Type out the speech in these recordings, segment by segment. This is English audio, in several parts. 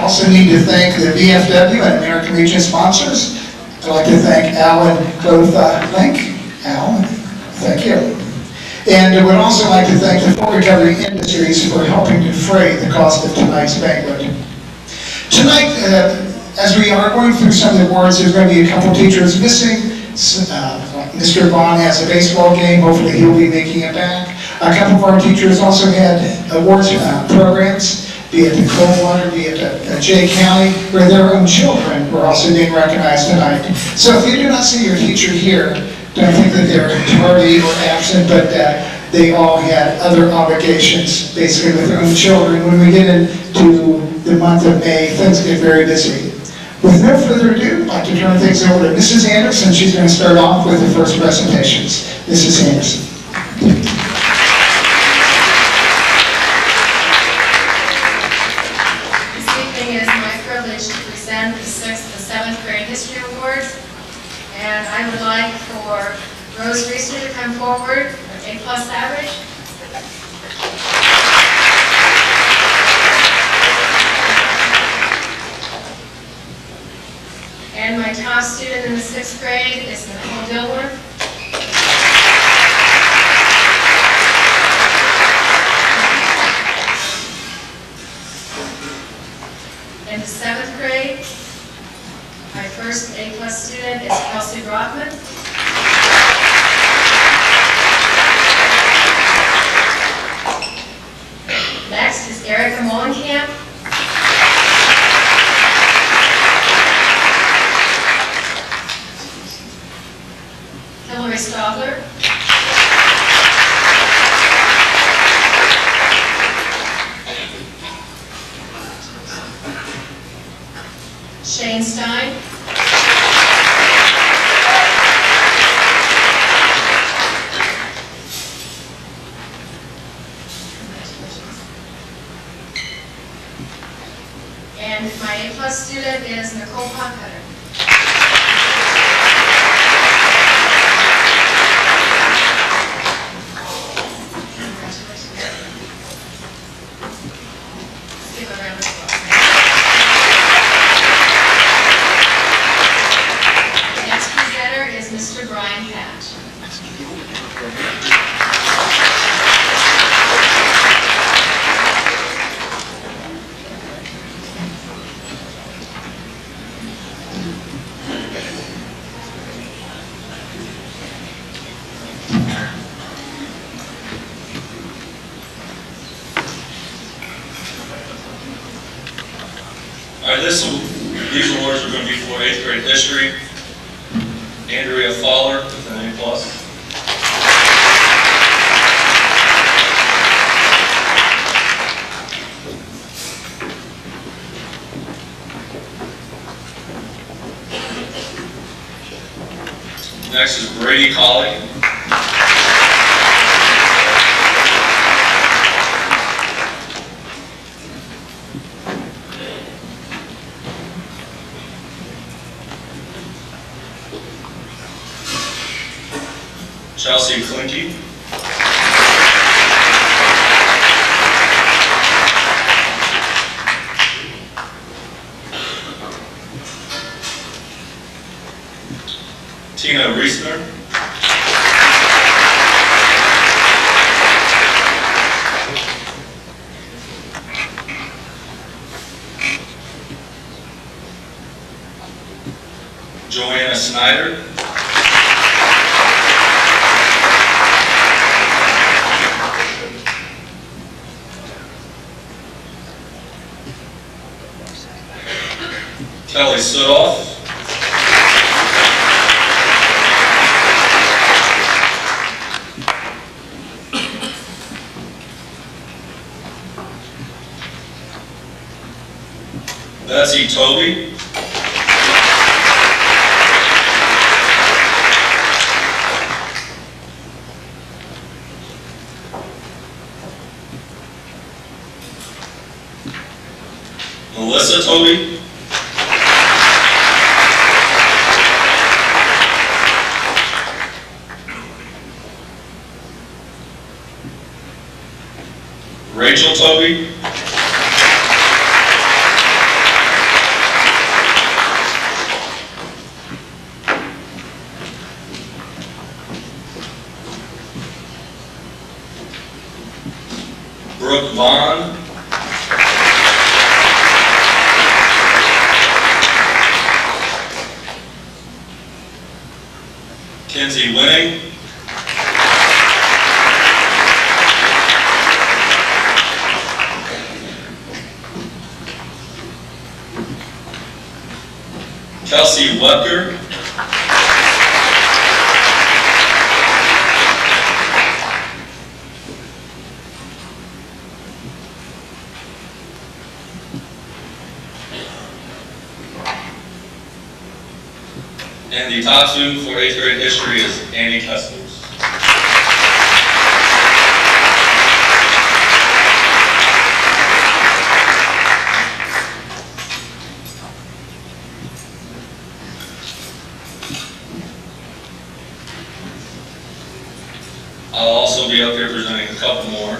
also need to thank the VFW and American Legion sponsors. I'd like to thank Alan Growth Link. Alan, thank you. And I would also like to thank the Full Recovery Industries for helping defray the cost of tonight's banquet. Tonight, as we are going through some of the awards, there's going to be a couple teachers missing. Mr. Vaughn has a baseball game. Hopefully he'll be making it back. A couple of our teachers also had awards programs, be it in Coldwater, be it at Jay County, where their own children were also being recognized tonight. So if you do not see your teacher here, don't think that they're tardy or absent, but they all had other obligations, basically with their own children. When we get into the month of May, things get very busy. With no further ado, I'd like to turn things over to Mrs. Anderson. She's going to start off with the first presentations. Mrs. Anderson. This evening it is my privilege to present the 6th and 7th grade history awards. And I would like for Rose Reeser to come forward with A+ average. And my top student in the 6th grade is Nicole Dilworth. In the 7th grade, my first A+ student is Kelsey Brockman. Next is Erica Mollenkamp. Hillary Stobler. Shane Stein. And my A+ student is Nicole Potcutter. Give a round of applause. The next presenter is Mr. Brian Hatch. All right, these awards are going to be for 8th grade history. Andrea Fowler with an A+. Next is Brady Colley. Chelsea Klinke. Tina Reisner. Joanna Snyder. Kelly Sudoff. Betsy Toby. Melissa Toby. Rachel Toby. Brooke Vaughn. Kinsey Winning. Kelsey Webker. And the top student for 8th grade history is Annie Kessler. I'll also be up here presenting a couple more.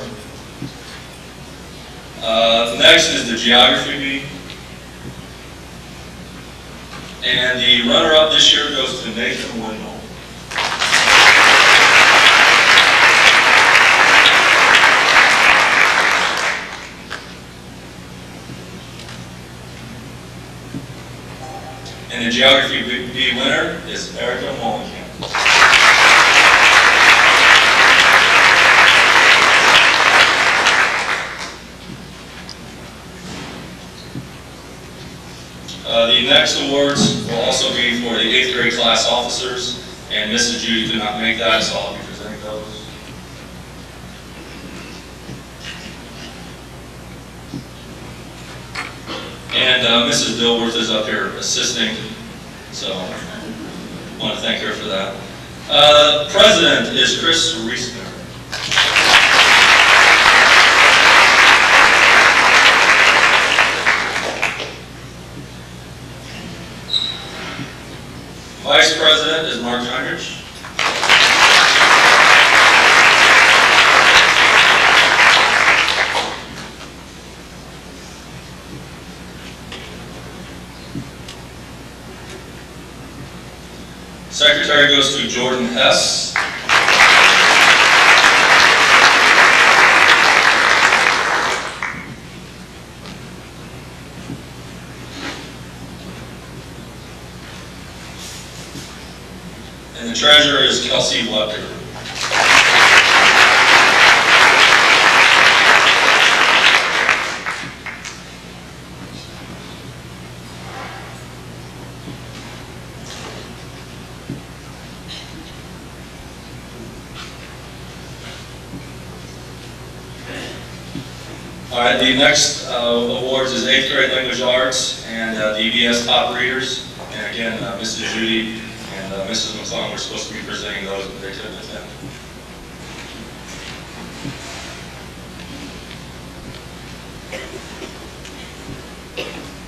Next is the geography bee. And the runner-up this year goes to Nathan Windle. And the geography bee winner is Erica Mullenkamp. The next awards will also be for the 8th grade class officers, and Mrs. Judy did not make that, so I'll be presenting those. And Mrs. Dilworth is up here assisting, so I want to thank her for that. President is Chris Reesner. Vice President is Mark Heinrich. Secretary goes to Jordan Hess. And the treasurer is Kelsey Webker. All right, the next awards is 8th grade language arts and the EBS top readers. And again, Mrs. Judy and Mrs. McClung were supposed to be presenting those, but they couldn't attend.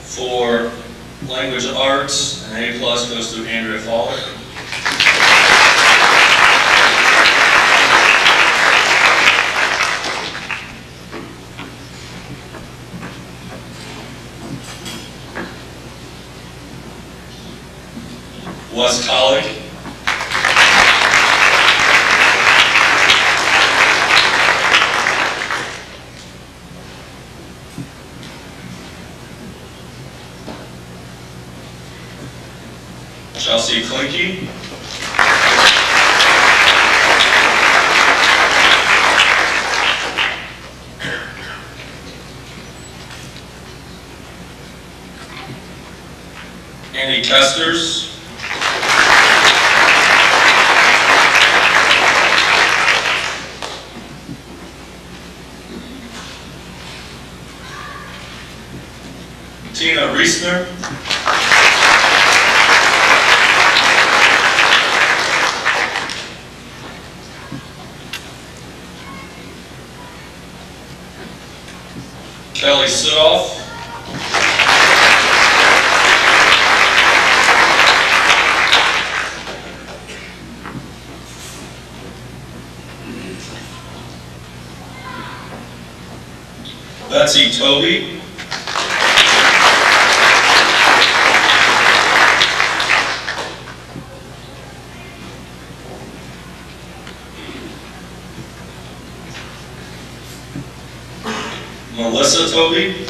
For language arts, an A+ goes to Andrea Fowler. Wes Colleague. Chelsea Klinke. Annie Kesters. Tina Reesner. Kelly Sudoff. Betsy Toby. Melissa Toby.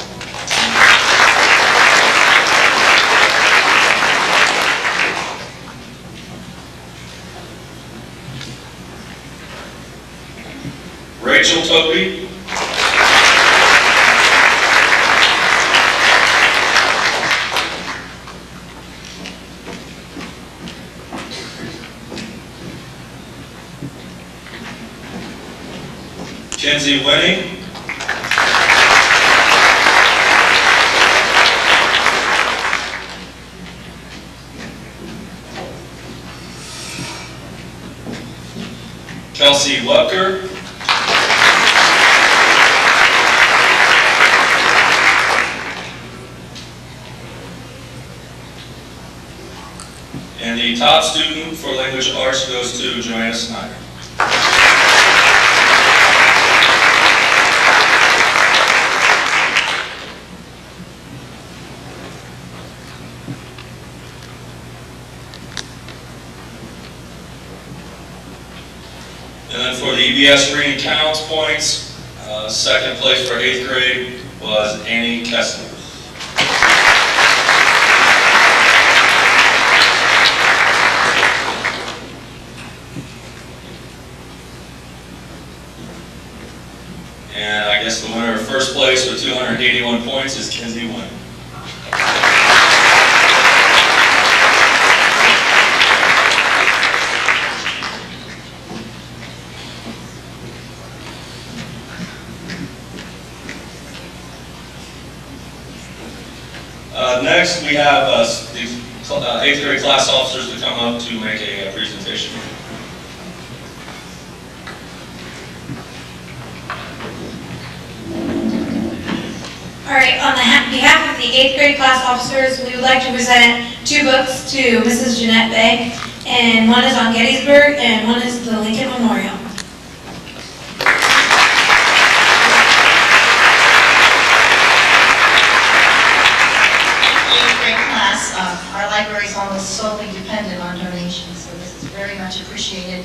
Rachel Toby. Kenzie Winning. Kelsey Webker. And the top student for language arts goes to Joanna Snyder. And then for the EBS reading counts points, second place for 8th grade was Annie Kessler. And I guess the winner of first place with 281 points is Kenzie Winning. Next, we have the 8th grade class officers to come up to make a presentation. All right, on behalf of the 8th grade class officers, we would like to present 2 books to Mrs. Jeanette Bay, and one is on Gettysburg, and one is the Lincoln Memorial. Our library is almost solely dependent on donations, so this is very much appreciated.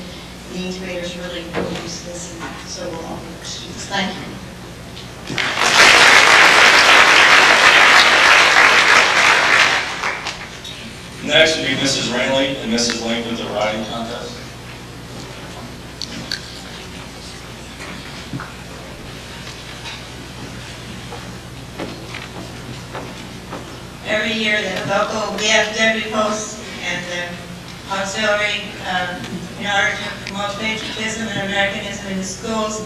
The 8th graders really use this, and so will all the other students. Thank you. Next would be Mrs. Rainley and Mrs. Link with the writing contest. Every year, the local VFW posts and the auxiliary, in order to promote patriotism and Americanism in the schools,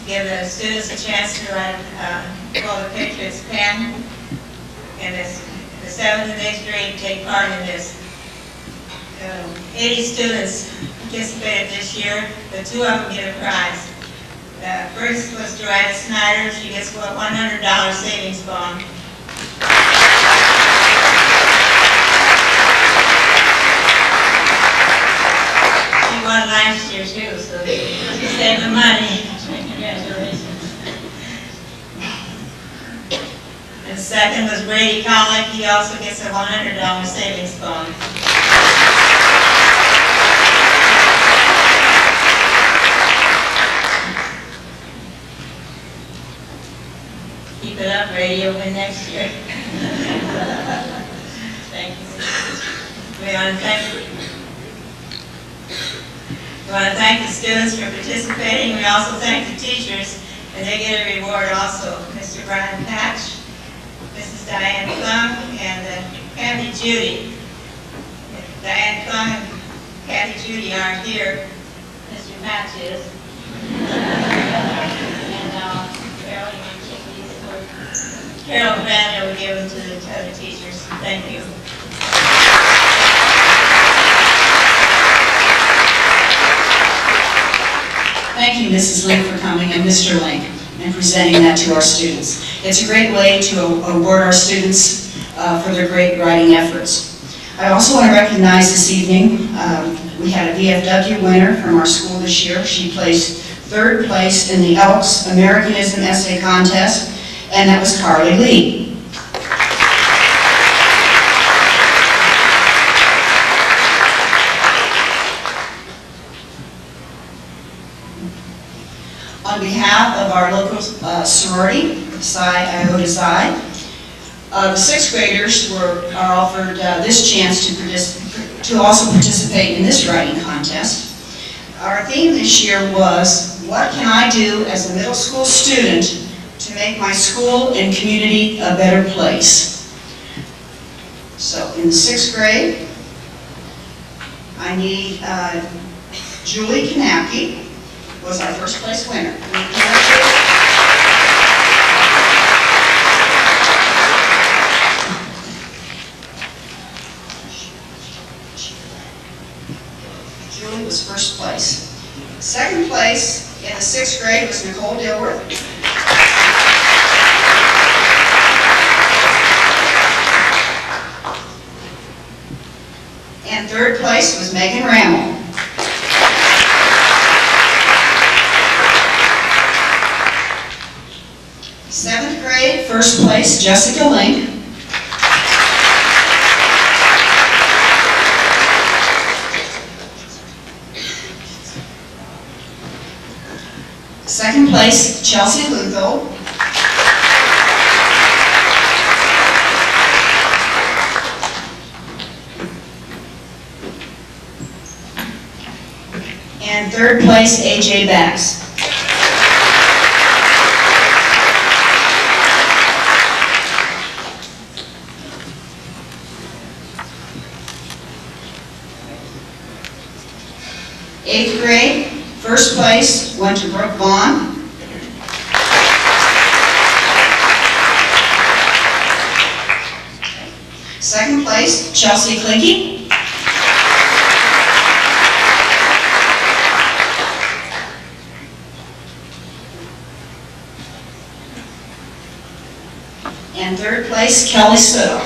give the students a chance to write called the Patriots Pen. And the 7th and 8th grade take part in this. 80 students participated this year, but 2 of them get a prize. First was Joanna Snyder. She gets a $100 savings bond. She won last year too, so she saved the money. Congratulations. And the second was Brady Colick. He also gets a $100 savings bond. Keep it up, Brady. You'll win next year. Thank you. We want to thank the students for participating. We also thank the teachers, and they get a reward also. Mr. Brian Patch, Mrs. Diane Klum, and Kathy Judy. If Diane Klum and Kathy Judy aren't here, Mr. Patch is. And Carol, you want to take these? Carol Van will give them to the other teachers. Thank you. Thank you, Mrs. Link, for coming, and Mr. Link, and presenting that to our students. It's a great way to award our students for their great writing efforts. I also want to recognize this evening, we had a VFW winner from our school this year. She placed 3rd place in the Elks Americanism Essay Contest, and that was Carly Lee. On behalf of our local sorority, Psi Iota Xi. The sixth graders are offered this chance to also participate in this writing contest. Our theme this year was, what can I do as a middle school student to make my school and community a better place? So in the sixth grade, I need Julie Kanapke was our first place winner. Julie was first place. Second place in the sixth grade was Nicole Dilworth. And third place was Megan Rammel. Seventh grade, first place, Jessica Link. Second place, Chelsea Lutho. And third place, AJ Bax. Eighth grade, first place went to Brooke Vaughn. Second place, Chelsea Clinky. And third place, Kelly Stowe.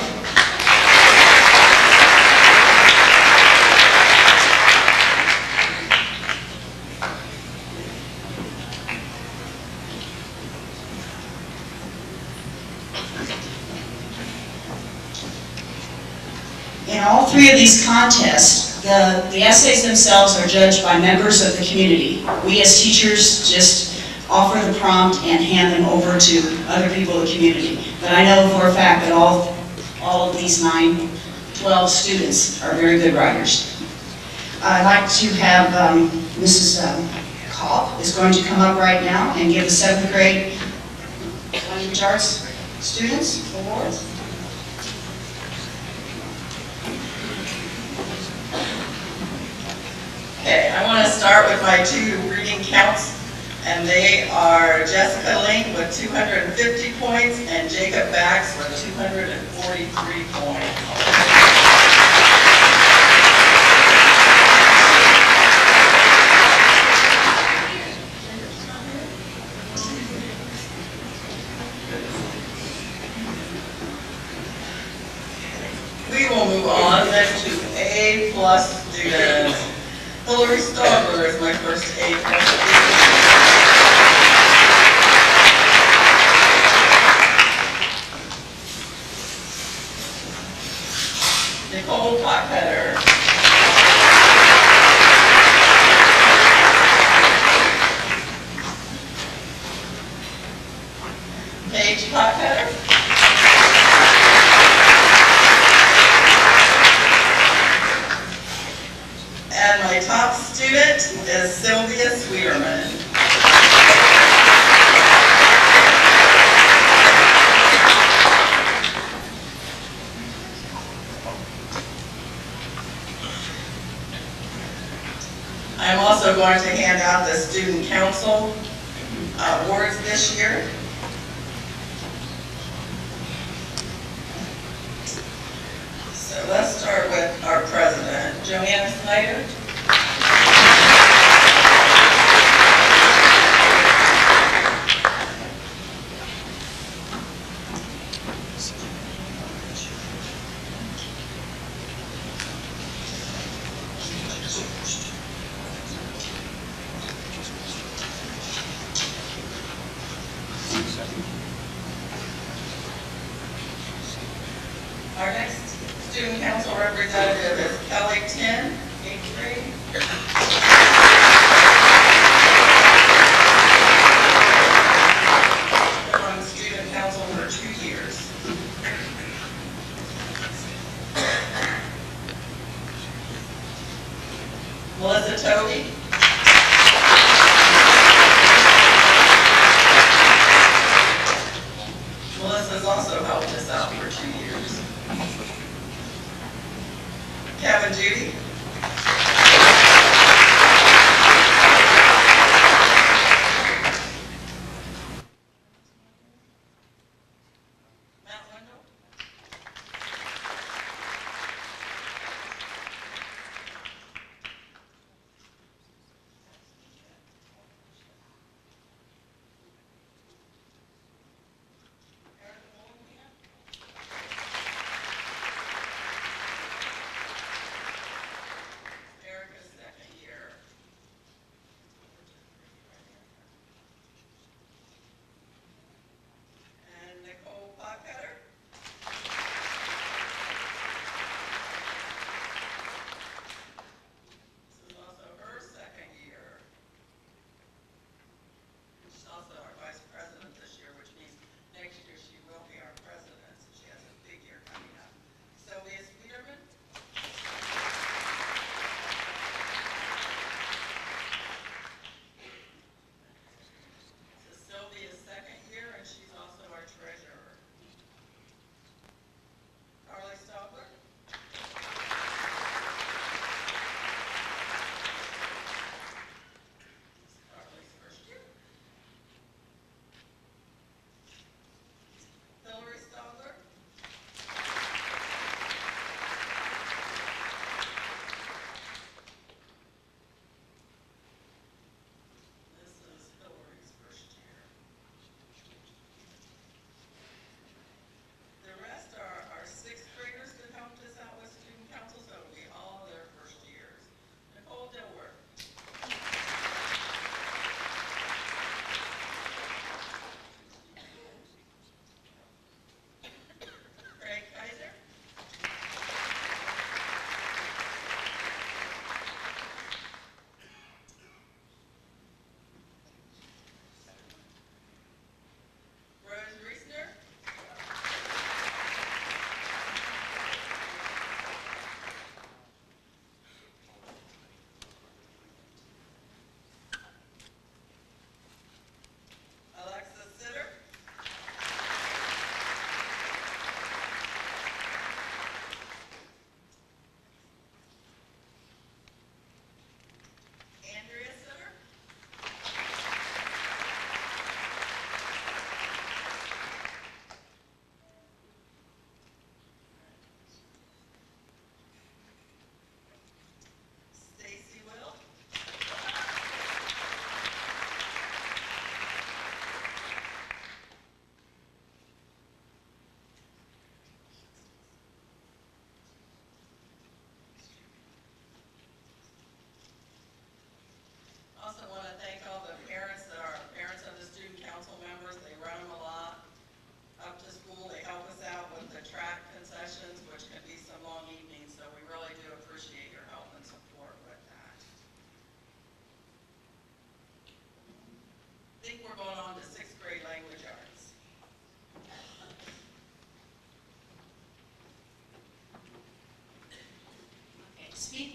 In all three of these contests, the essays themselves are judged by members of the community. We as teachers just offer the prompt and hand them over to other people in the community. But I know for a fact that all of these 12 students are very good writers. I'd like to have Mrs. Kopp is going to come up right now and give the 7th grade language arts students awards. Okay, I want to start with my two reading counts, and they are Jessica Link with 250 points and Jacob Bax with 243 points. We will move on then to A+ students. Hillary Stogler is my first A+ student. Nicole Potpetter. Paige Potpetter. And my top student is Sylvia Sweeterman. I'm also going to hand out the Student Council awards this year. So let's start with our president, Joanna Snyder. Our next student council representative is Kelly Tin, 8th grade. From Student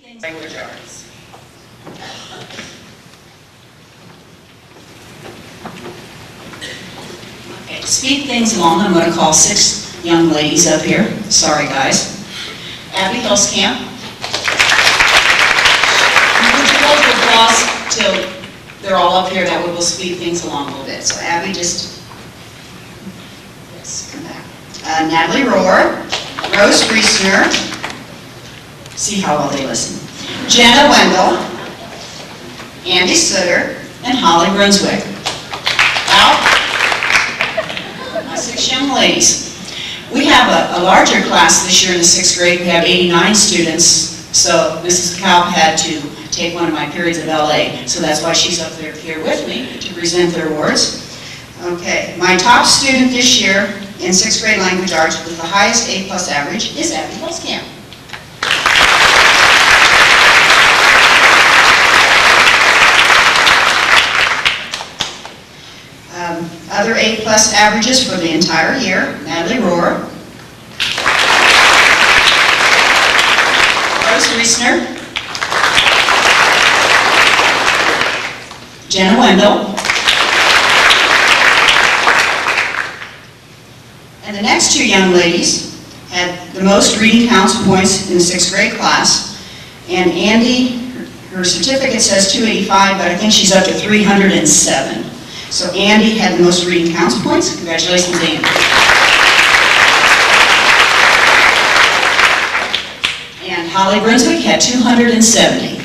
Language arts. Okay, to speed things along, I'm going to call 6 young ladies up here. Sorry, guys. Abby Hillscamp. Would you hold your applause till they're all up here? That will speed things along a little bit. So Abby, just, yes, come back. Natalie Rohr, Rose Griesner, see how well they listen. Jenna Wendell, Andy Sutter, and Holly Brunswick. Out. My 6 young ladies. We have a larger class this year in the 6th grade. We have 89 students, so Mrs. Kalb had to take one of my periods of LA, so that's why she's up there here with me to present their awards. Okay, my top student this year in 6th grade language arts with the highest A+ average is Abby Hillscamp. Other A+ averages for the entire year: Natalie Rohr, Rose Griesner, Jenna Wendell, and the next 2 young ladies had the most reading counts points in the 6th grade class. And Andy, her certificate says 285, but I think she's up to 307. So Andy had the most reading counts points. Congratulations, Andy. And Holly Brunswick had 270.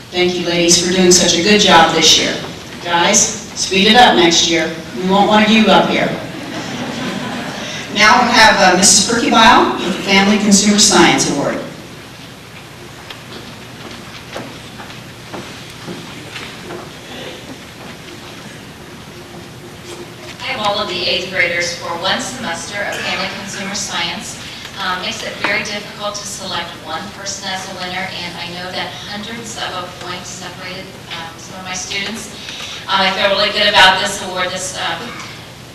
Thank you, ladies, for doing such a good job this year. Guys, speed it up next year. We won't want you up here. Now we'll have Mrs. Perkybile with the Family Consumer Science Award. All of the 8th graders for one semester of Family Consumer Science. Makes it very difficult to select one person as a winner, and I know that hundreds of a point separated some of my students. I feel really good about this award. This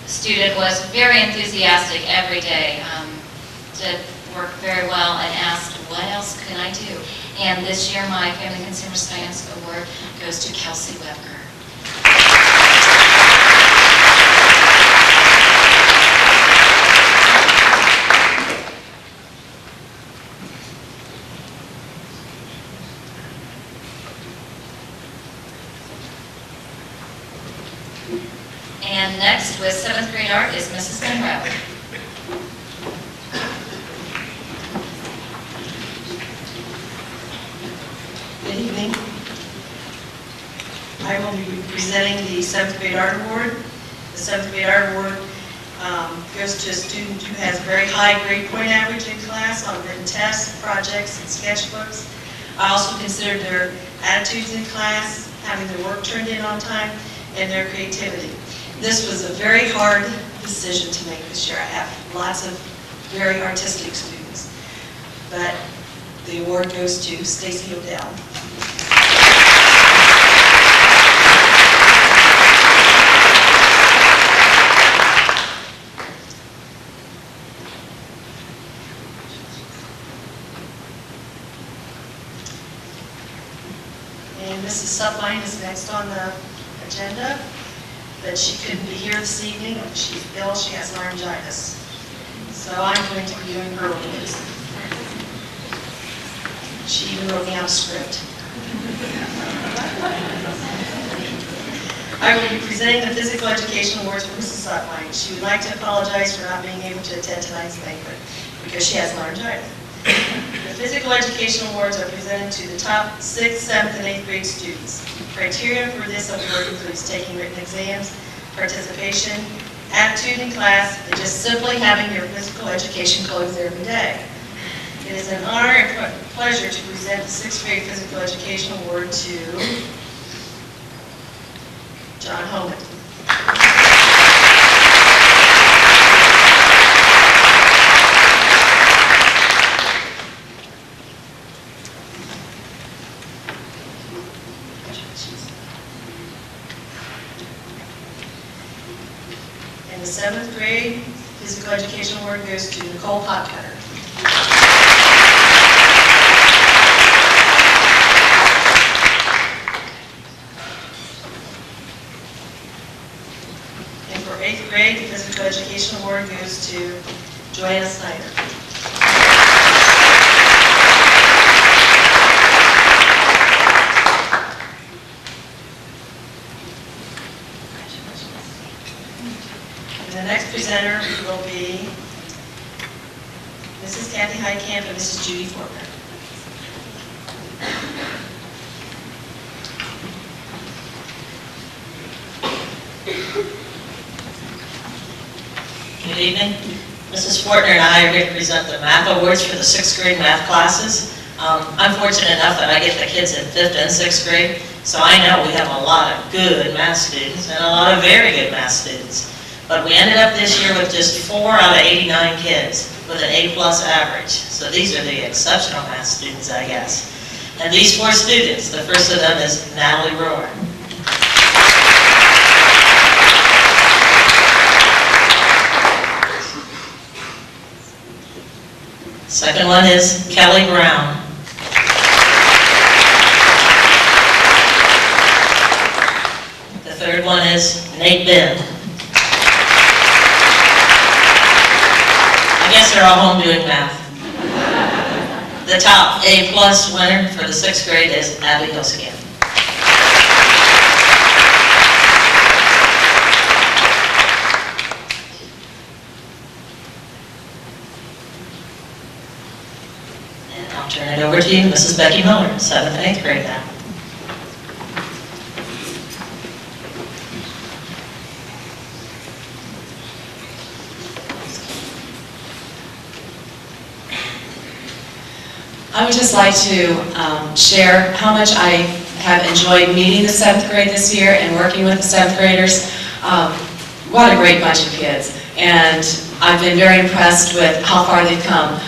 student was very enthusiastic every day, did work very well, and asked, what else can I do? And this year my Family Consumer Science Award goes to Kelsey Webker. And next, with 7th grade art, is Mrs. Monroe. Good evening. I will be presenting the 7th grade art award. The 7th grade art award goes to a student who has very high grade point average in class on written tests, projects, and sketchbooks. I also consider their attitudes in class, having their work turned in on time, and their creativity. This was a very hard decision to make this year. I have lots of very artistic students, but the award goes to Stacy Odell. And Mrs. Sutline is next on the agenda, but she couldn't be here this evening. She's ill, she has laryngitis. So I'm going to be doing her awards. She even wrote me out a script. I will be presenting the Physical Education Awards for Mrs. Sutline. She would like to apologize for not being able to attend tonight's banquet because she has laryngitis. The Physical Education Awards are presented to the top 6th, 7th, and 8th grade students. Criteria for this award includes taking written exams, participation, attitude in class, and just simply having your physical education clothes every day. It is an honor and pleasure to present the 6th grade Physical Education Award to John Homan. And the 7th grade Physical Education Award goes to Nicole Potcutter. And for 8th grade, the Physical Education Award goes to Joanna Snyder. And the next presenter will be Mrs. Kathy Heitkamp and Mrs. Judy Fortner. Good evening. Mrs. Fortner and I are here to present the math awards for the 6th grade math classes. I'm fortunate enough that I get the kids in 5th and 6th grade, so I know we have a lot of good math students and a lot of very good math students. But we ended up this year with just 4 out of 89 kids with an A+ average. So these are the exceptional math students, I guess. And these 4 students, the first of them is Natalie Rohr. Second one is Kelly Brown. The third one is Nate Binn. I guess they're all home doing math. The top A+ winner for the 6th grade is Abby Hilskin. And I'll turn it over to you, Mrs. Becky Miller, 7th and 8th grade now. I would just like to share how much I have enjoyed meeting the 7th grade this year and working with the 7th graders. What a great bunch of kids. And I've been very impressed with how far they've come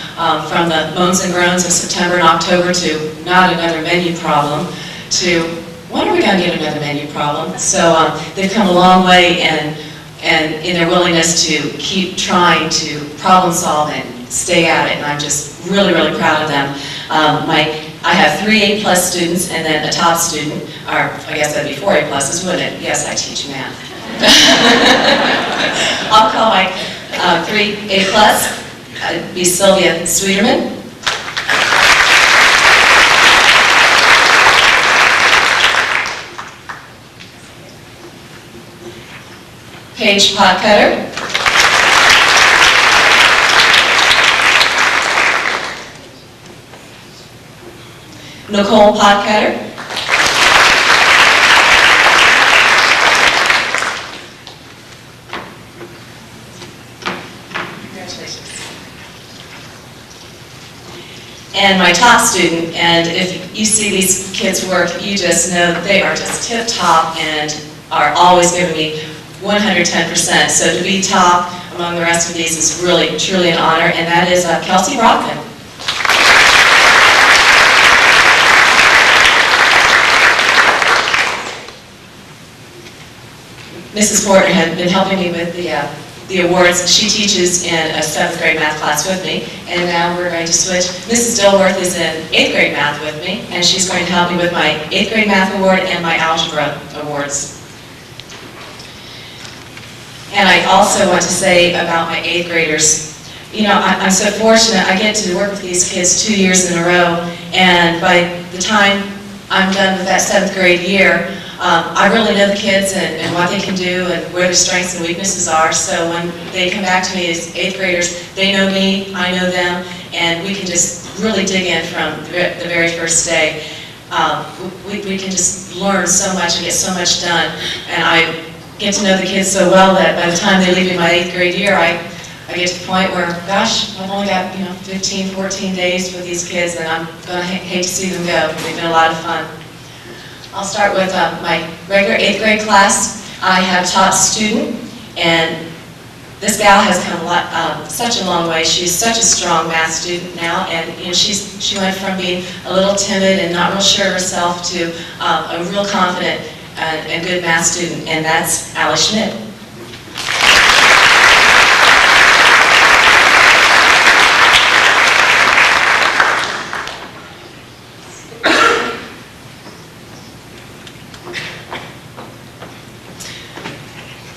from the moans and groans of September and October to not another menu problem to when are we going to get another menu problem? So they've come a long way and in their willingness to keep trying to problem solve and stay at it, and I'm just really, really proud of them. I have 3 A+ students and then a top student, or I guess that'd be 4 A+, wouldn't it? Yes, I teach math. I'll call my 3 A+, be Sylvia Sweeterman, Paige Potcutter, Nicole Potcutter, and my top student. And if you see these kids work, you just know that they are just tip top and are always giving me 110%. So to be top among the rest of these is really, truly an honor, and that is Kelsey Brockman. Mrs. Fortner had been helping me with the awards. She teaches in a 7th grade math class with me, and now we're going to switch. Mrs. Dilworth is in 8th grade math with me, and she's going to help me with my 8th grade math award and my algebra awards. And I also want to say about my 8th graders, you know, I'm so fortunate. I get to work with these kids 2 years in a row, and by the time I'm done with that 7th grade year, I really know the kids and what they can do and where their strengths and weaknesses are. So when they come back to me as 8th graders, they know me, I know them, and we can just really dig in from the very first day. We can just learn so much and get so much done. And I get to know the kids so well that by the time they leave me my 8th grade year, I get to the point where, gosh, I've only got 15, 14 days with these kids, and I'm going to hate to see them go. They've been a lot of fun. I'll start with my regular 8th grade class. I have top student, and this gal has come such a long way. She's such a strong math student now, and she went from being a little timid and not real sure of herself to a real confident and good math student, and that's Allie Schmidt.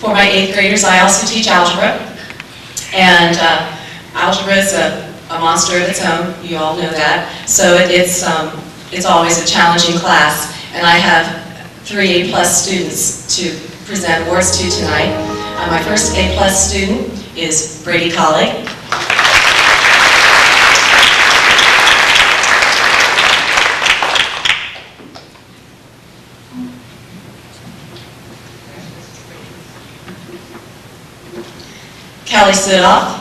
For my 8th graders, I also teach algebra. And algebra is a monster of its own, you all know that. So it's always a challenging class. And I have 3 A+ students to present awards to tonight. My first A+ student is Brady Collie. Kelly Sidoff.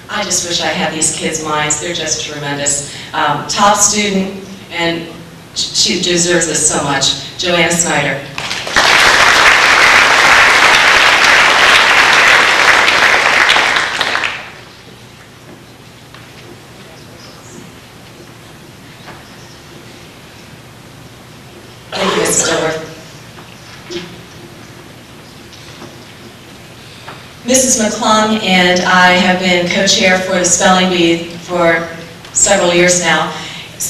I just wish I had these kids' minds. They're just tremendous. Top student, and she deserves this so much, Joanna Snyder. Thank you, Mrs. Dilworth. Mrs. McClung and I have been co-chair for the spelling bee for several years now,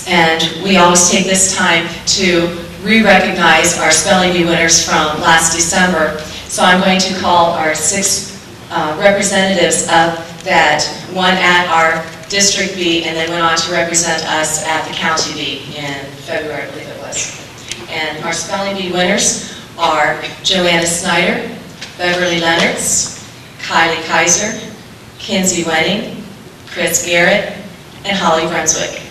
and we always take this time to re-recognize our spelling bee winners from last December. So I'm going to call our 6 representatives up that won at our district bee and then went on to represent us at the county bee in February, I believe it was. And our spelling bee winners are Joanna Snyder, Beverly Leonards, Kylie Kaiser, Kinsey Wenning, Chris Garrett, and Holly Brunswick.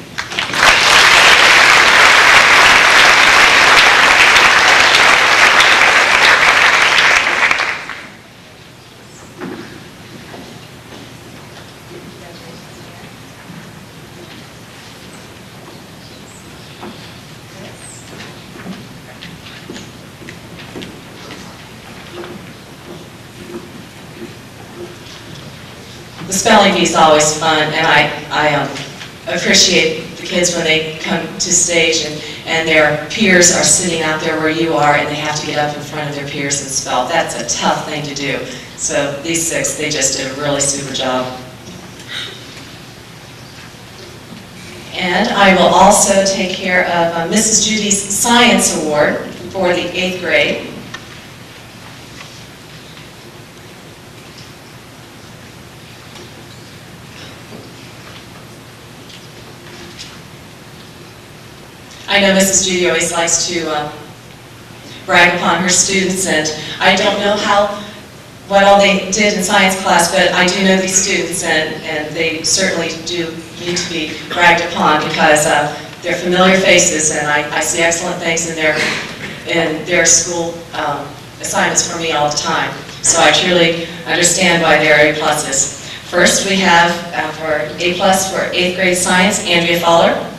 The spelling bee is always fun, and I appreciate the kids when they come to stage and their peers are sitting out there where you are and they have to get up in front of their peers and spell. That's a tough thing to do. So these 6, they just did a really super job. And I will also take care of Mrs. Judy's Science Award for the 8th grade. I know Mrs. Judy always likes to brag upon her students, and I don't know what all they did in science class, but I do know these students, and they certainly do need to be bragged upon because they're familiar faces, and I see excellent things in their school assignments for me all the time. So I truly understand why they're A+. First, we have for A+ for 8th grade science, Andrea Fowler.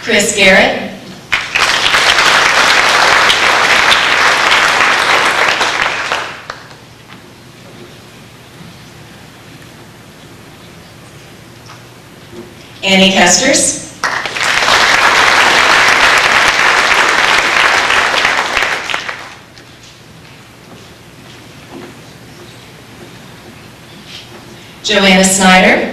Chris Garrett. Annie Kesters. Joanna Snyder.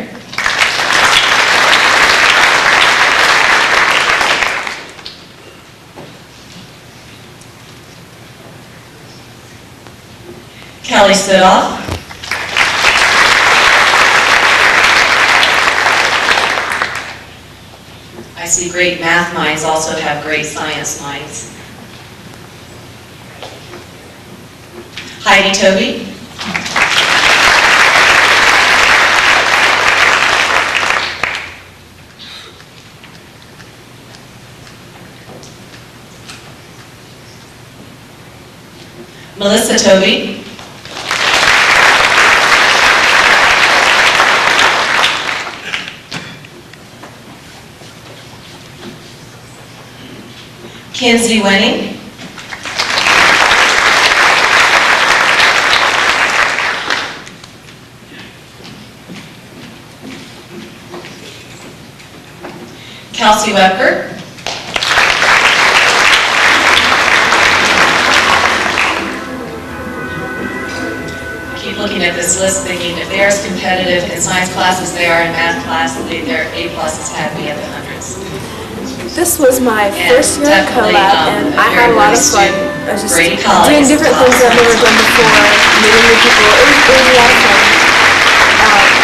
Kelly Sidoff. I see great math minds also have great science minds. Heidi Toby. Melissa Toby. Kinsey Wenning. Kelsey Webber. Keep looking at this list thinking if they're as competitive in science class as they are in math class, their A-pluses have to be in the hundreds. This was my And first year of definitely, collab, and I had a lot of fun. I was just Great doing colleagues. different things I've never done before, meeting new people. It was a lot of fun.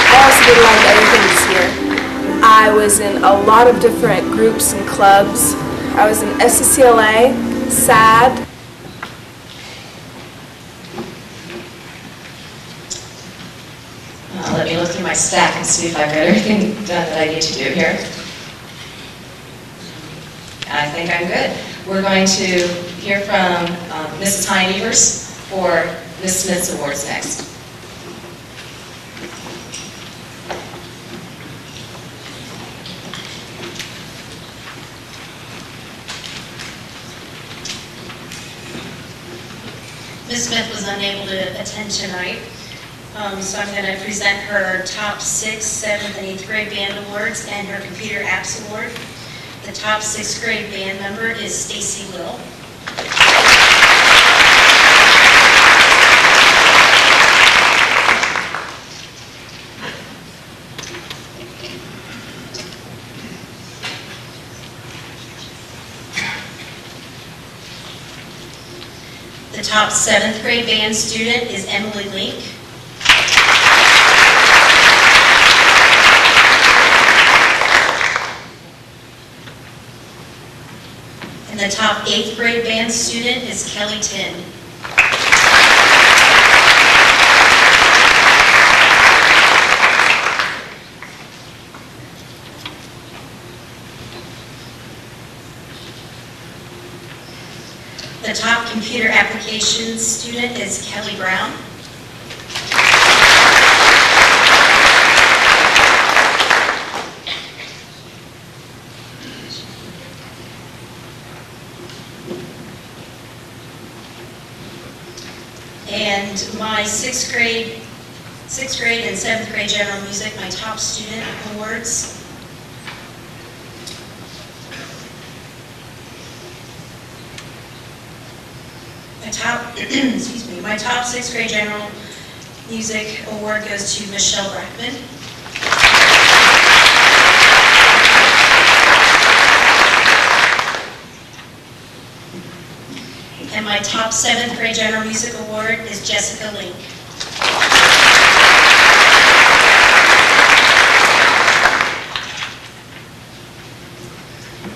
I also did a lot of other things here. I was in a lot of different groups and clubs. I was in SCCLA, SAD. Let me look through my stack and see if I've got everything done that I need to do here. I think I'm good. We're going to hear from Mrs. Heinevers for Ms. Smith's awards next. Ms. Smith was unable to attend tonight, so I'm going to present her top 6th, 7th, and 8th grade band awards and her computer apps award. The top 6th grade band member is Stacy Will. The top 7th grade band student is Emily Link. And the top 8th grade band student is Kelly Tin. The top computer applications student is Kelly Brown. And my 6th grade and 7th grade general music, my top student awards. My top 6th grade general music award goes to Michelle Brackman. And my top 7th grade general music award is Jessica Link.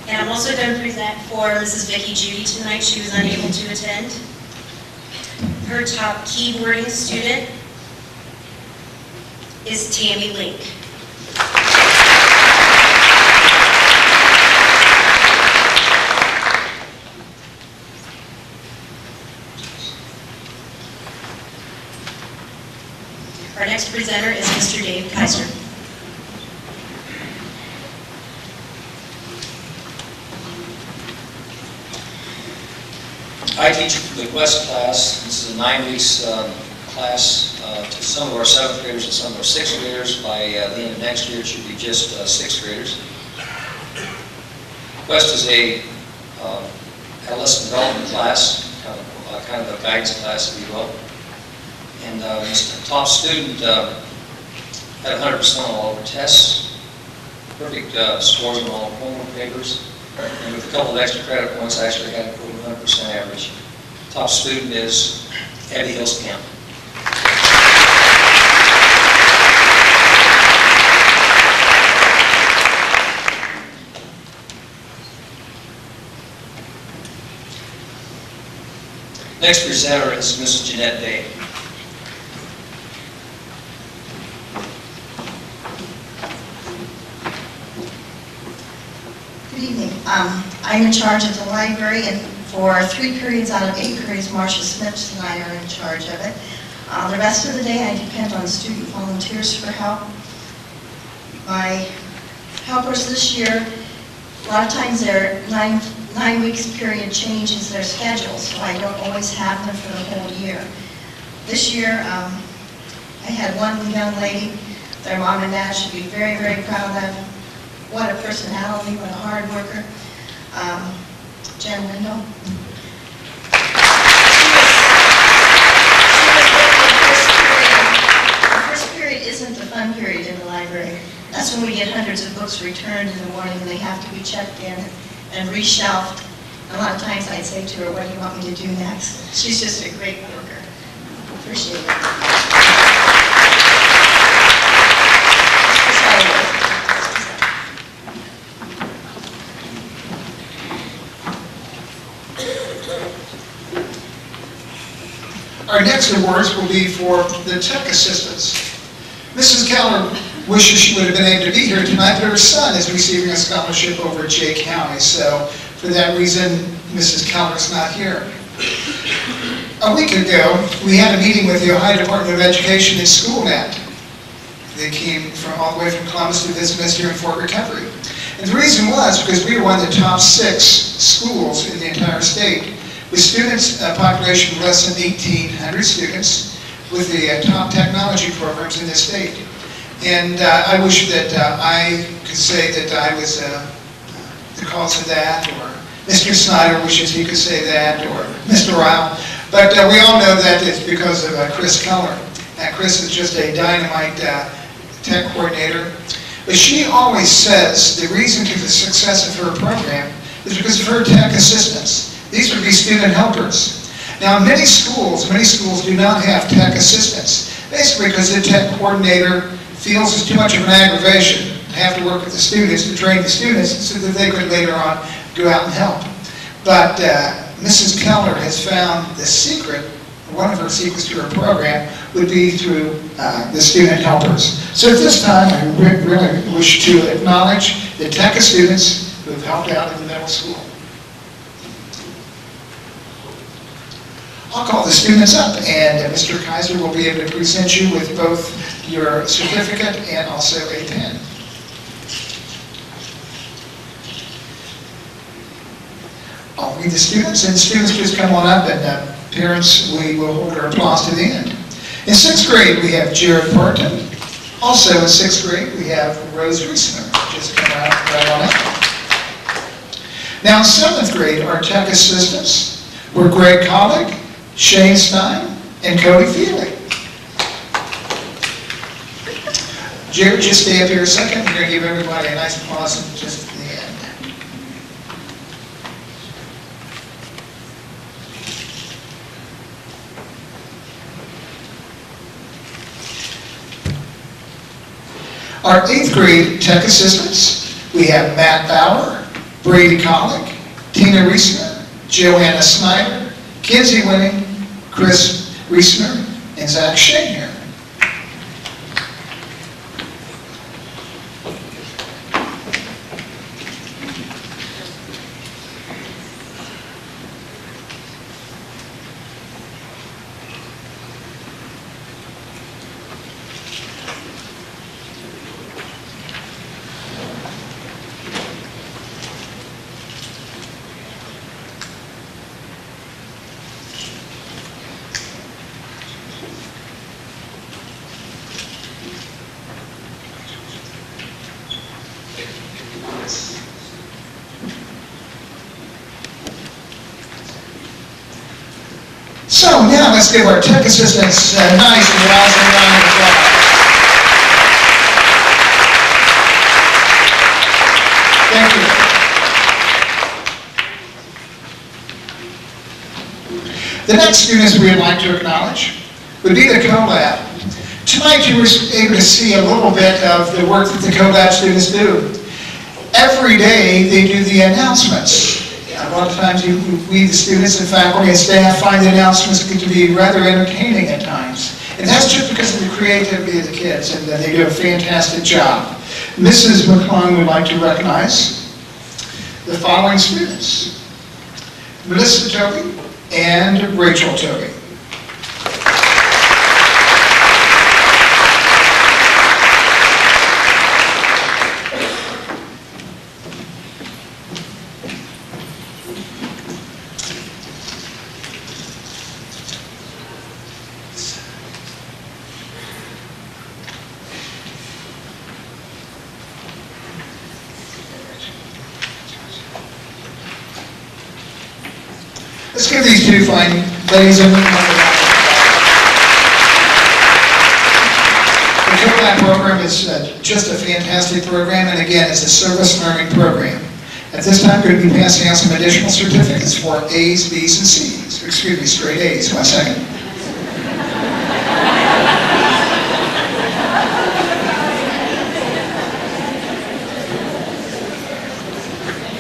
And I'm also going to present for Mrs. Vicki Judy tonight. She was unable to attend. Her top keyboarding student is Tammy Link. Our next presenter is Mr. Dave Kaiser. I teach the Quest class. This is a 9 weeks class to some of our 7th graders and some of our 6th graders. By the end of next year, it should be just 6th graders. Quest is a adolescent development class, kind of a guidance class, if you will. And this top student had 100% on all of her tests, perfect scores on all homework papers. And with a couple of extra credit points, I actually had a 100% average. Top student is Abby Hillskamp. Next presenter is Mrs. Jeanette Day. Good evening. I'm in charge of the library, and for 3 periods out of 8 periods, Marcia Smith and I are in charge of it. The rest of the day, I depend on student volunteers for help. My helpers this year, a lot of times their 9 weeks period changes their schedule, so I don't always have them for the whole year. This year, I had one young lady their mom and dad should be very, very proud of. what a personality, what a hard worker. Jen Wendell. The first period isn't the fun period in the library. That's when we get hundreds of books returned in the morning and they have to be checked in and reshelved. A lot of times I'd say to her, what do you want me to do next? She's just a great worker. Appreciate it. Our next awards will be for the tech assistants. Mrs. Keller wishes she would have been able to be here tonight, but her son is receiving a scholarship over at Jay County, so for that reason, Mrs. Keller is not here. A week ago, we had a meeting with the Ohio Department of Education and SchoolNet. They came from all the way from Columbus to visit us here in Fort Recovery. And the reason was because we were one of the top 6 schools in the entire state, with students, a population of less than 1,800 students, with the top technology programs in this state. And I wish that I could say that I was the cause of that, or Mr. Snyder wishes he could say that, or Mr. Ryle. But we all know that it's because of Chris Keller. Chris is just a dynamite tech coordinator. But she always says the reason for the success of her program is because of her tech assistants. These would be student helpers. Now, many schools do not have tech assistants, basically because the tech coordinator feels it's too much of an aggravation to have to work with the students, to train the students, so that they could later on go out and help. But Mrs. Keller has found the secret, one of her secrets to her program, would be through the student helpers. So at this time, I really wish to acknowledge the tech students who have helped out in the middle school. I'll call the students up, and Mr. Kaiser will be able to present you with both your certificate and also a pen. I'll read the students, and the students just come on up, and parents, we will hold our applause to the end. In 6th grade, we have Jared Parton. Also in 6th grade, we have Rose Riesner. Just come right on up. Now in 7th grade, our tech assistants were Greg Collick, Shane Stein, and Cody Feely. Jared, just stay up here a second. We're going to give everybody a nice applause just at the end. Our 8th grade tech assistants, we have Matt Bauer, Brady Collick, Tina Riesner, Joanna Snyder, Kinsey Winning, Chris Riesner, and Zach Shane here. So now let's give our tech assistants a nice and rousing round of applause. Thank you. The next students we would like to acknowledge would be the CoLab. Tonight you were able to see a little bit of the work that the CoLab students do. Every day they do the announcements. A lot of times we, the students and faculty and staff, find the announcements to be rather entertaining at times. And that's just because of the creativity of the kids, and they do a fantastic job. Mrs. McClung would like to recognize the following students: Melissa Toby and Rachel Toby. Let's give these two fine ladies and gentlemen. The co-lab program is just a fantastic program, and again, it's a service learning program. At this time, we're going to be passing out some additional certificates for A's, B's, and C's. Excuse me, straight A's. 1 second.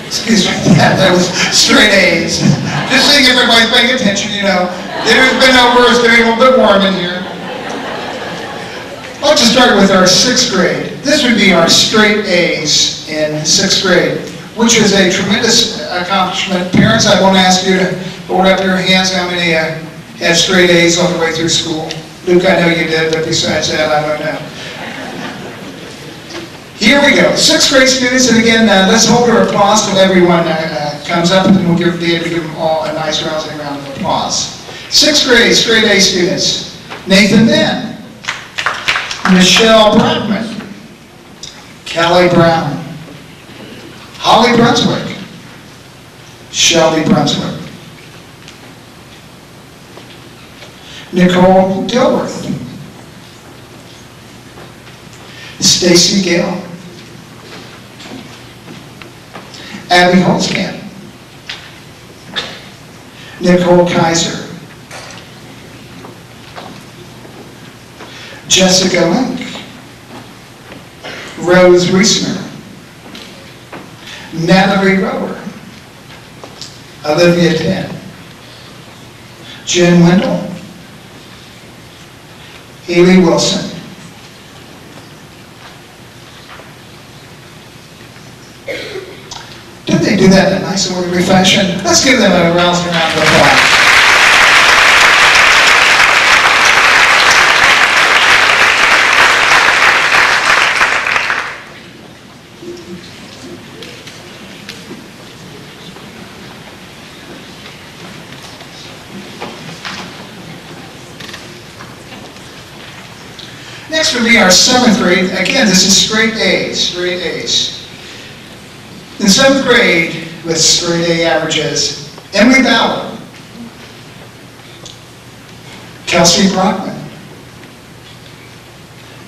Excuse me, that was straight A's. Just seeing if everybody's paying attention, you know. Dinner's been over, it's getting a little bit warm in here. I'll just start with our 6th grade. This would be our straight A's in 6th grade, which is a tremendous accomplishment. Parents, I won't ask you to hold up your hands how many had straight A's all the way through school. Luke, I know you did, but besides that, I don't know. Here we go, 6th grade students, and again, let's hold our applause till everyone comes up, and we'll give them all a nice rousing round of applause. 6th grade, straight A students: Nathan Ben, Michelle Brockman, Kelly Brown, Holly Brunswick, Shelby Brunswick, Nicole Dilworth, Stacy Gale, Abby Holzkamp, Nicole Kaiser, Jessica Link, Rose Reisner, Natalie Rower, Olivia Penn, Jen Wendell, Haley Wilson, did they do that in a nice orderly fashion? Let's give them a rousing round of applause. Next would be our 7th grade. Again, this is straight A's, straight A's. In 7th grade, with straight A averages, Emily Bauer, Kelsey Brockman,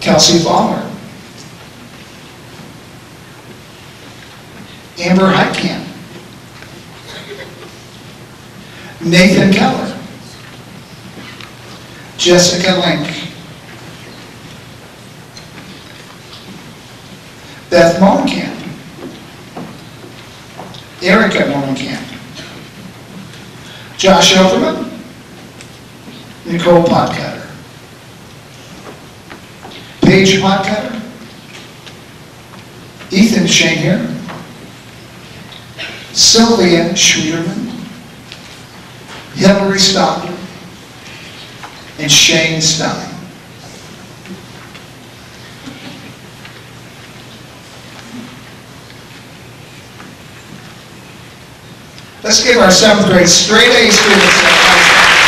Kelsey Fowler, Amber Heitkamp, Nathan Keller, Jessica Link, Beth Molenkamp, Erica Molenkamp, Josh Overman, Nicole Potcutter, Paige Potcutter, Ethan Shanger, Sylvia Schwieterman, Hillary Stockton, and Shane Stein. Let's give our 7th grade straight A students a nice round.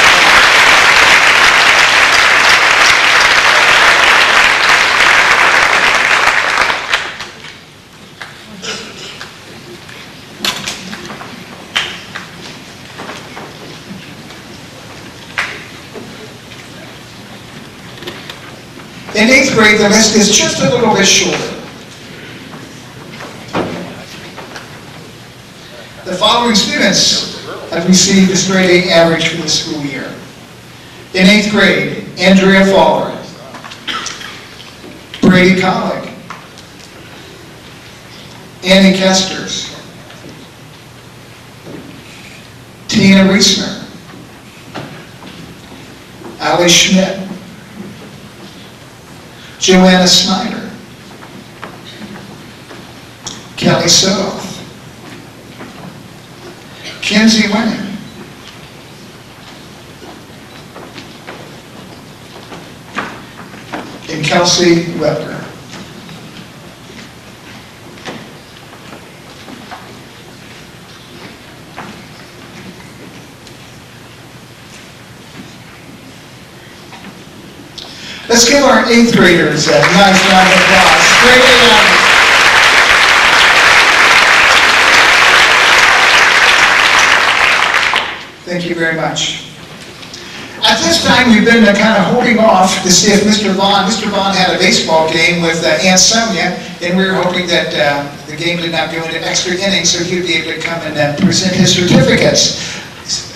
In 8th grade, the list is just a little bit shorter. The following students have received a straight A average for the school year. In 8th grade, Andrea Fowler, Brady Collick, Annie Kesters, Tina Reisner, Ali Schmidt, Joanna Snyder, Kelly Sotoff, Kenzie Winning, and Kelsey Webber. Let's give our 8th graders a nice round of applause. Straight A average. Thank you very much. At this time, we've been kind of holding off to see if Mr. Vaughn had a baseball game with Aunt Sonia, and we were hoping that the game did not go into extra innings, so he'd be able to come and present his certificates.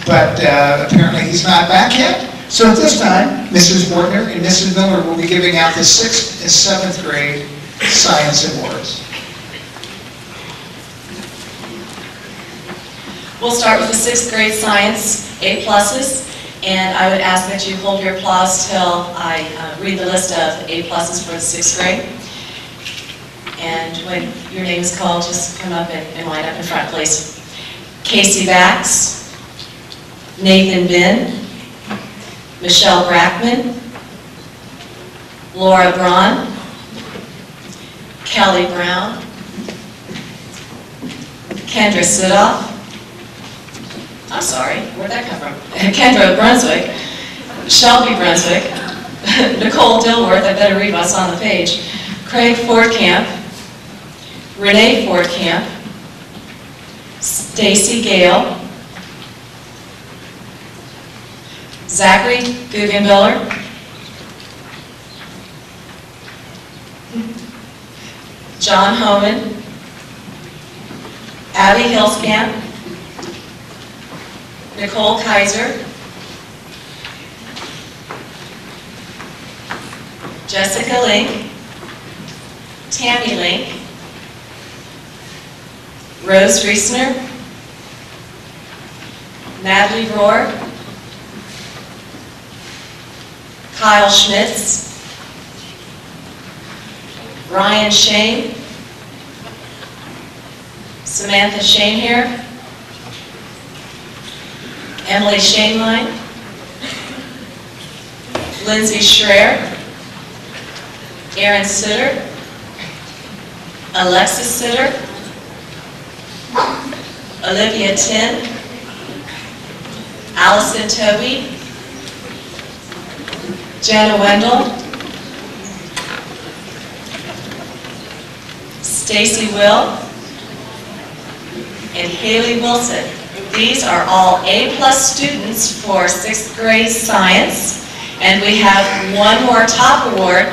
But apparently he's not back yet. So at this time, Mrs. Bortner and Mrs. Miller will be giving out the 6th and 7th grade science awards. We'll start with the 6th grade science A pluses, and I would ask that you hold your applause till I read the list of A pluses for the 6th grade. And when your name is called, just come up and line up in front, please. Casey Bax, Nathan Bin, Michelle Brackman, Laura Braun, Kelly Brown, Kendra Sidoff, I'm sorry, where'd that come from? Kendra Brunswick, Shelby Brunswick, Nicole Dilworth, I better read what's on the page, Craig Fordcamp, Renee Fordcamp, Stacy Gale, Zachary Guggenbiller, John Homan, Abby Hillskamp, Nicole Kaiser, Jessica Link, Tammy Link, Rose Reesner, Natalie Rohr, Kyle Schmitz, Ryan Shane, Samantha Shanehair, Emily Shaneline, Lindsay Schreier, Aaron Sitter, Alexis Sitter, Olivia Tin, Allison Toby, Jana Wendell, Stacy Will, and Haley Wilson. These are all A-plus students for 6th grade science, and we have one more top award.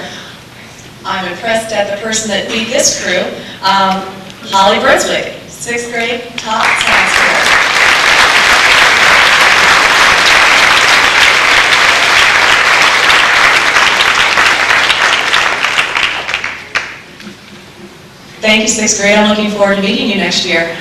I'm impressed at the person that beat this crew, Holly Brunswick, 6th grade top science award. Thank you, 6th grade. I'm looking forward to meeting you next year.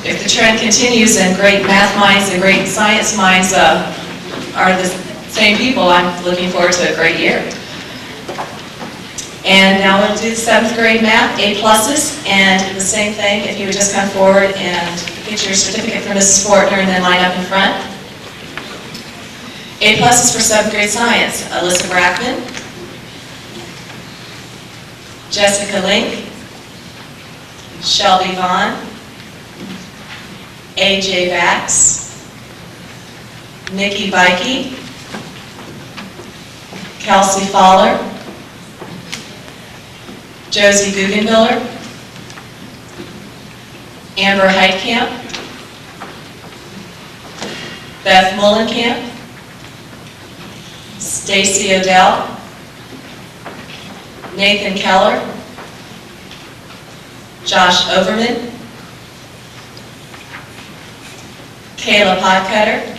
If the trend continues and great math minds and great science minds are the same people, I'm looking forward to a great year. And now we'll do the 7th grade math, A pluses, and the same thing, if you would just come forward and get your certificate from Mrs. Fortner and then line up in front. A pluses for 7th grade science, Alyssa Brackman, Jessica Link, Shelby Vaughn, AJ Bax, Nikki Bikey, Kelsey Fowler, Josie Guggenbiller, Amber Heitkamp, Beth Mullenkamp, Stacy Odell, Nathan Keller, Josh Overman, Kayla Potcutter,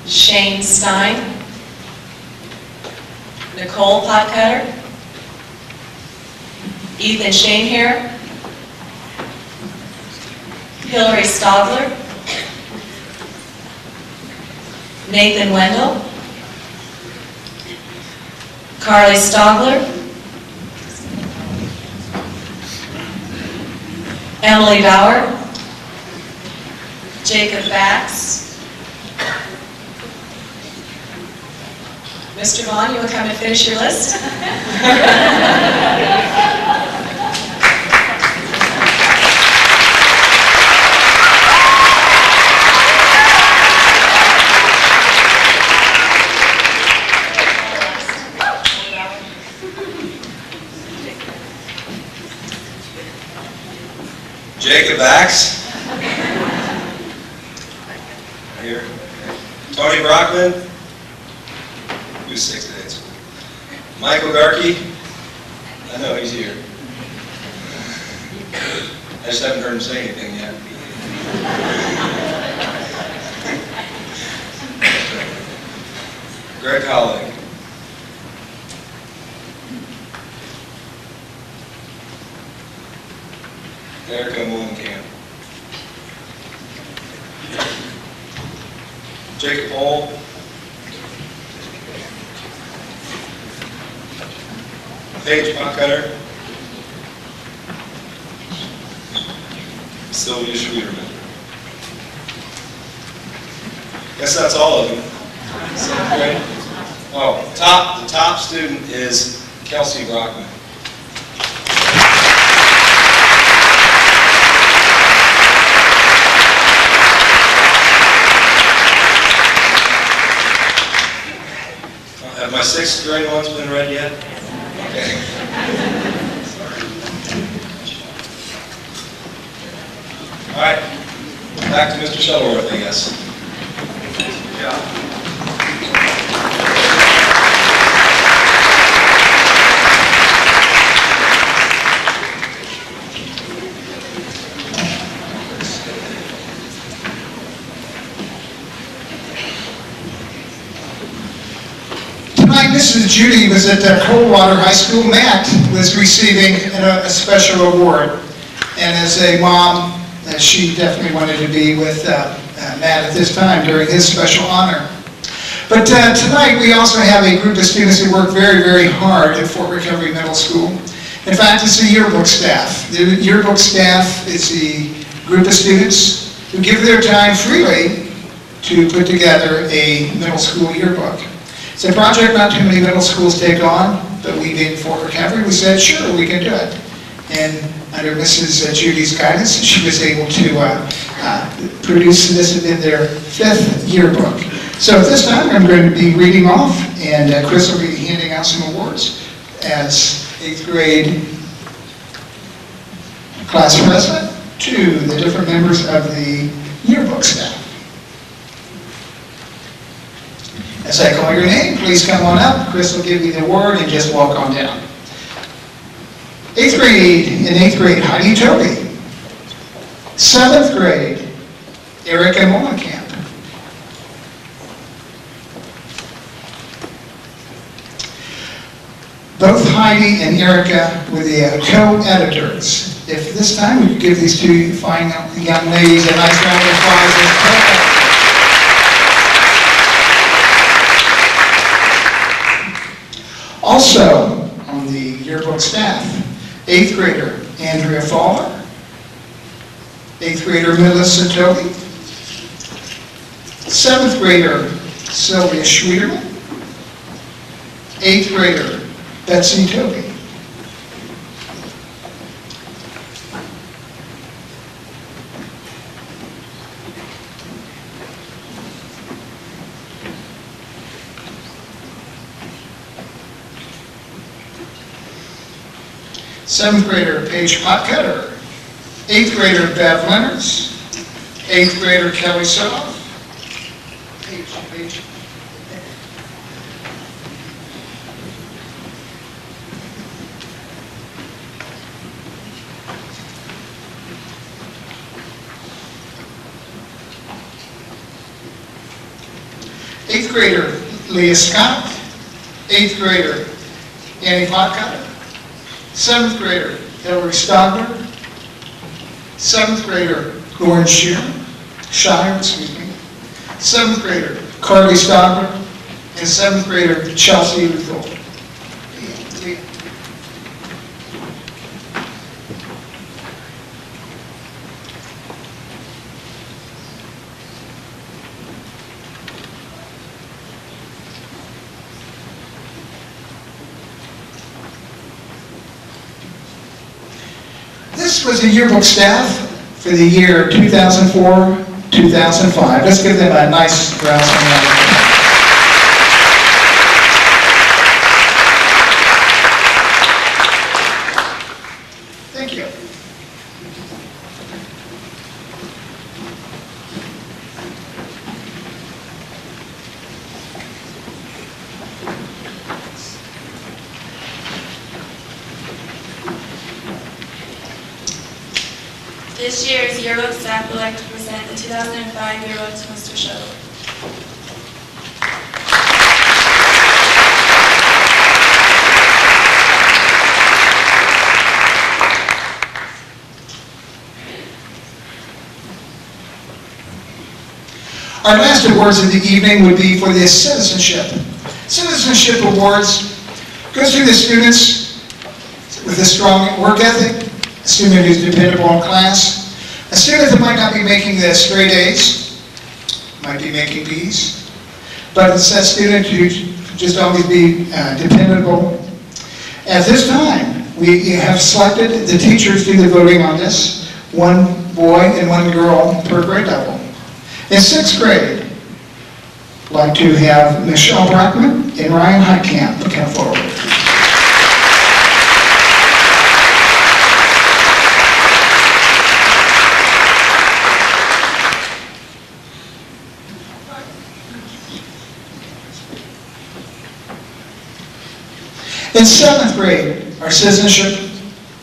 Shane Stein, Nicole Potcutter, Ethan Shanehair, Hillary Stogler, Nathan Wendell, Carly Stogler, Emily Bauer, Jacob Bax. Mr. Vaughn, you will come and finish your list? Jacob Bax, Brockman. Who's 6th grade school? Michael Garkey. I know, he's here. I just haven't heard him say anything yet. Greg Hollick. Erica Mullenkamp. Jacob Hall. Paige Potcutter. Sylvia Schwieterman. Guess that's all of them. Great. Oh, the top student is Kelsey Brockman. Have my 6th grade ones been read yet? Okay. All right, back to Mr. Shuttleworth, I guess. Good job. Tonight, Mrs. Judy was at Coldwater High School. Matt was receiving a special award. And as a mom, she definitely wanted to be with Matt at this time during his special honor. But tonight, we also have a group of students who work very, very hard at Fort Recovery Middle School. In fact, it's the yearbook staff. The yearbook staff is the group of students who give their time freely to put together a middle school yearbook. It's a project not too many middle schools take on, but we being Fort Recovery, we said, sure, we can do it. And under Mrs. Judy's guidance, she was able to produce this in their 5th yearbook. So at this time, I'm going to be reading off, and Chris will be handing out some awards as 8th grade class president to the different members of the yearbook staff. As I call your name, please come on up. Chris will give you the award and just walk on down. 8th grade, in 8th grade, Heidi Toby. 7th grade, Erica Mullenkamp. Both Heidi and Erica were the co-editors. If this time we could give these two fine young ladies a nice round of applause as co-editors. Also on the yearbook staff, 8th grader Andrea Fowler, 8th grader Melissa Toby, 7th grader Sylvia Schwieterman, 8th grader Betsy Toby. Seventh grader Paige Potcutter, 8th grader Bev Leonards, 8th grader Kelly Sotoff, Paige. 8th grader Leah Scott, 8th grader Annie Potcutter, 7th grader Hillary Stogler, 7th grader Lauren Shire, 7th grader Carly Stogler, and 7th grader Chelsea Ruthel. This was the yearbook staff for the year 2004-2005. Let's give them a nice round of applause. Thank you. This year's yearbook staff would like to present the 2005 yearbook to Mr. Shuttle. Our last awards of the evening would be for the citizenship. Citizenship awards goes to the students with a strong work ethic, a student who's dependable in class, a student that might not be making the straight A's, might be making B's, but it's that student who just always be dependable. At this time, we have selected the teachers to do the voting on this, one boy and one girl per grade level. In 6th grade, I'd like to have Michelle Brockman and Ryan Heitkamp come forward. In 7th grade, our citizenship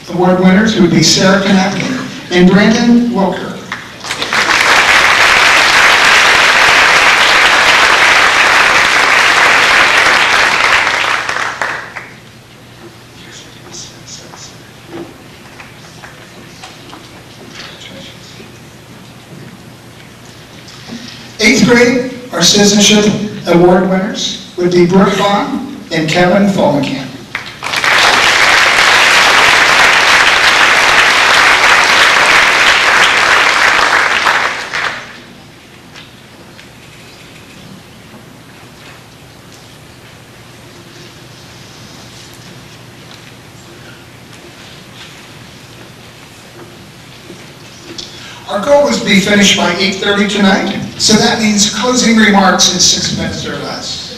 award winners would be Sarah Knapke and Brandon Wilker. Eighth grade, our citizenship award winners would be Brooke Vaughn and Kevin Follenkamp. Our goal was to be finished by 8:30 tonight, so that means closing remarks in 6 minutes or less.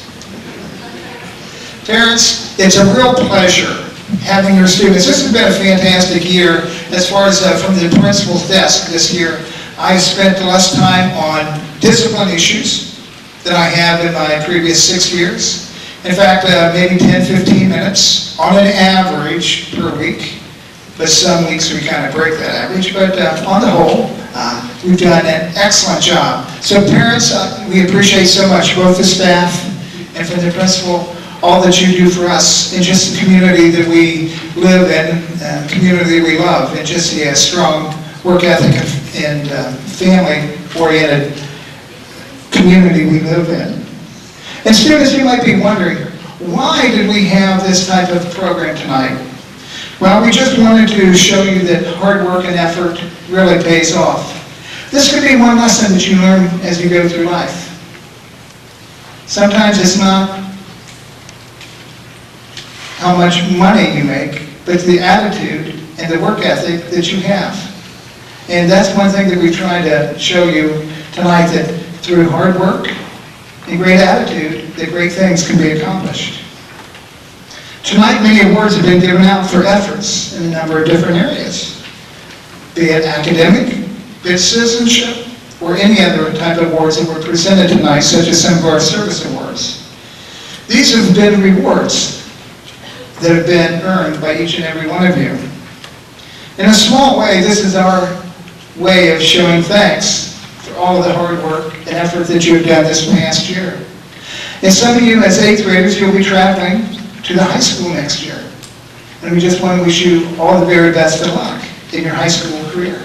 Parents, it's a real pleasure having your students. This has been a fantastic year as far as from the principal's desk this year. I spent less time on discipline issues than I have in my previous 6 years. In fact, maybe 10, 15 minutes on an average per week. But some weeks we kind of break that average. But on the whole, we've done an excellent job. So parents, we appreciate so much, both the staff and from the principal, all that you do for us in just the community that we live in, community that we love, and just the strong work ethic and family-oriented community we live in. And students, you might be wondering, why did we have this type of program tonight? Well, we just wanted to show you that hard work and effort really pays off. This could be one lesson that you learn as you go through life. Sometimes it's not how much money you make, but the attitude and the work ethic that you have. And that's one thing that we tried to show you tonight, that through hard work and great attitude, that great things can be accomplished. Tonight, many awards have been given out for efforts in a number of different areas, be it academic, be it citizenship, or any other type of awards that were presented tonight, such as some of our service awards. These have been rewards that have been earned by each and every one of you. In a small way, this is our way of showing thanks for all of the hard work and effort that you have done this past year. And some of you, as 8th graders, you'll be traveling to the high school next year. And we just want to wish you all the very best of luck in your high school career.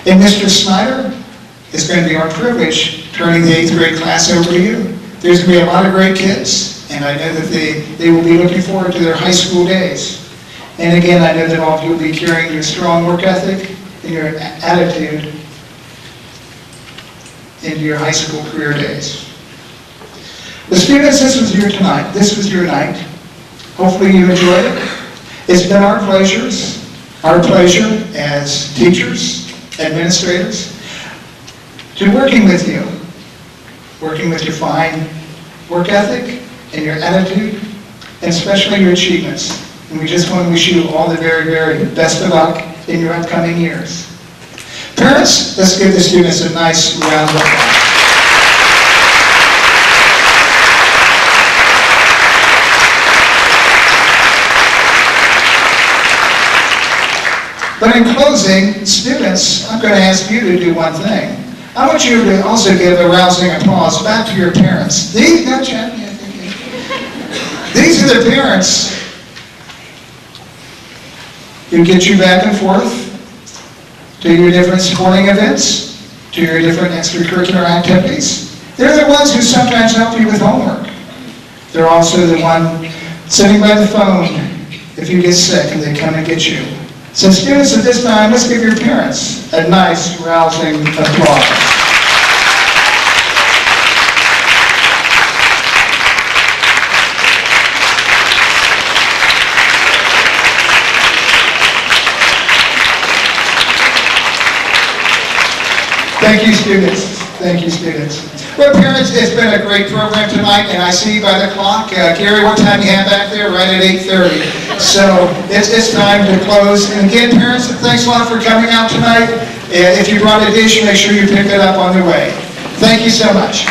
And Mr. Snyder, it's going to be our privilege turning the 8th grade class over to you. There's going to be a lot of great kids, and I know that they will be looking forward to their high school days. And again, I know that all of you will be carrying your strong work ethic and your attitude into your high school career days. The students, this was your tonight. This was your night. Hopefully you enjoyed it. It's been our pleasure as teachers, administrators, to working with you your fine work ethic and your attitude, and especially your achievements. And we just want to wish you all the very, very best of luck in your upcoming years. Parents, let's give the students a nice round of applause. But in closing, students, I'm going to ask you to do one thing. I want you to also give a rousing applause back to your parents. These are the parents who get you back and forth to your different sporting events, to your different extracurricular activities. They're the ones who sometimes help you with homework. They're also the one sitting by the phone if you get sick and they come and get you. So students, at this time, let's give your parents a nice, rousing applause. Thank you, students. Thank you, students. Well, parents, it's been a great program tonight, and I see by the clock, Gary, what time you have back there? Right at 8:30. So it's time to close. And again, parents, thanks a lot for coming out tonight. If you brought a dish, make sure you pick it up on the way. Thank you so much.